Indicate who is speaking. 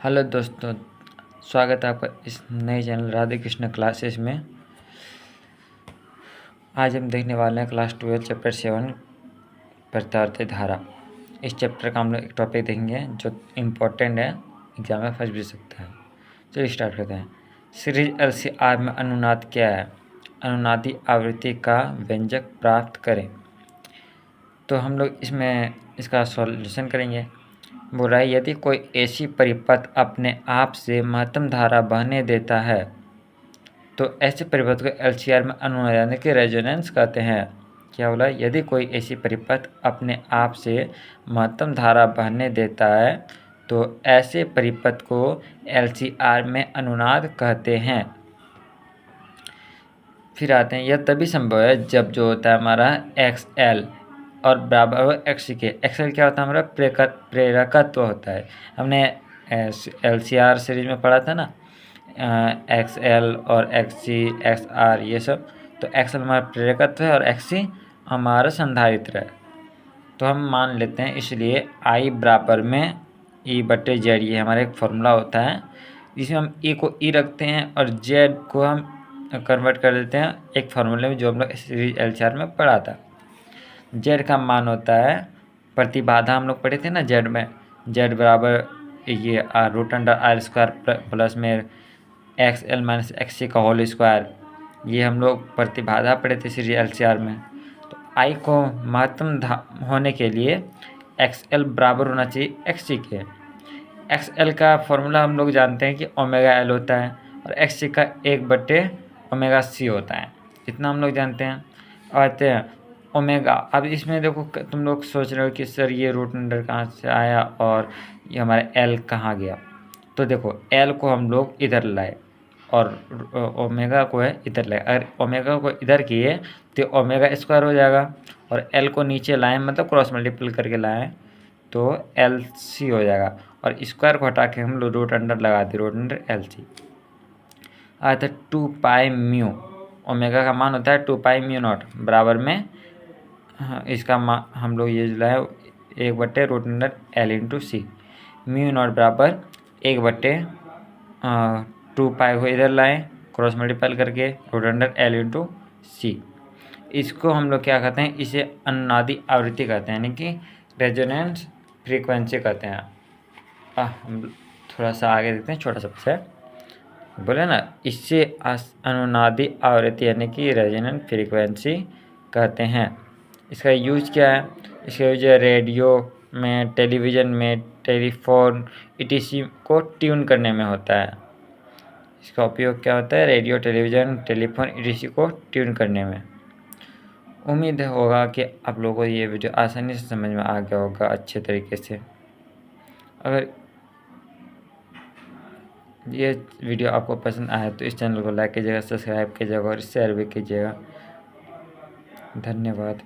Speaker 1: Hello दोस्तों, स्वागत है आपका इस नए चैनल राधे कृष्ण क्लासेस में। आज हम देखने वाले हैं क्लास 12 चैप्टर 7 प्रत्यावर्त धारा। इस चैप्टर का हम लोग एक टॉपिक देखेंगे जो इम्पोर्टेंट है, एग्जाम में फंस भी सकता है। चलिए स्टार्ट करते हैं। सीरीज LCR में अनुनाद क्या है? अनुनादी आवृत्ति का व्यंजक प्राप्त करें। तो हम लोग इसमें इसका सॉल्यूशन करेंगे। बोल रहा है यदि कोई ऐसी परिपथ अपने आप से महत्तम धारा बहने देता है तो ऐसे परिपथ को LCR में अनुनाद यानी कि रेजोनेंस कहते हैं। क्या बोला? यदि कोई ऐसी परिपथ अपने आप से महत्तम धारा बहने देता है तो ऐसे परिपथ को LCR में अनुनाद कहते हैं। फिर आते हैं, यह तभी संभव है जब जो होता है हमारा XL और बराबर हो XC के। XL क्या होता है? हमारा प्रेरकत्व होता है। हमने LCR सीरीज में पढ़ा था ना, XL और XC XR ये सब। तो XL हमारा प्रेरकत्व है और XC हमारा संधारित्र है। तो हम मान लेते हैं, इसलिए I बराबर में E/Z ये हमारा एक फॉर्मूला होता है जिसमें हम E को E रखते हैं और Z को हम कन्वर्ट कर देते हैं एक फार्मूले में जो हम लोग सीरीज LCR में पढ़ा था। Z का मान होता है प्रतिबाधा, हम लोग पढ़े थे ना Z में। Z बराबर ये √R² प्लस में XL माइनस XC का होल स्क्वायर। ये हम लोग प्रतिबाधा पढ़े थे सीरीज LCR में। तो I को महत्तम होने के लिए XL बराबर होना चाहिए XC के। XL का फॉर्मूला हम लोग जानते हैं कि ω/L होता है और XC का 1/ωc होता है। इतना हम लोग जानते हैं। आते हैं ओमेगा। अब इसमें देखो, तुम लोग सोच रहे हो कि सर ये √अंडर कहाँ से आया और ये हमारा L कहाँ गया। तो देखो, L को हम लोग इधर लाए और ओमेगा को है इधर लाए। अगर ओमेगा को इधर किए तो ω² हो जाएगा और L को नीचे लाएँ, मतलब क्रॉस मल्टीपल करके लाएँ तो LC हो जाएगा और स्क्वायर को हटा के हम लोग √अंडर लगा दें, √LC आया था 2πμ। ओमेगा का मान होता है 2πμ0 बराबर में इसका हम लोग ये लाए 1/√L/C। μ0 बराबर 1/2π को इधर लाएँ क्रॉस मल्टीपल करके √L/C। इसको हम लोग क्या कहते हैं? इसे अनुनादी आवृत्ति कहते हैं, यानी कि रेजोनेंस फ्रीक्वेंसी कहते हैं। हम थोड़ा सा आगे देखते हैं, छोटा सा है बोले ना, इससे अनुनादी आवृत्ति यानी कि रेजोनेंस फ्रीक्वेंसी कहते हैं। इसका यूज क्या है? इसका यूज रेडियो में, टेलीविज़न में, टेलीफोन ETC को ट्यून करने में होता है। इसका उपयोग क्या होता है? रेडियो, टेलीविज़न, टेलीफोन ETC को ट्यून करने में। उम्मीद होगा कि आप लोगों को ये वीडियो आसानी से समझ में आ गया होगा अच्छे तरीके से। अगर ये वीडियो आपको पसंद आया तो इस चैनल को लाइक कीजिएगा, सब्सक्राइब कीजिएगा और शेयर भी कीजिएगा। धन्यवाद।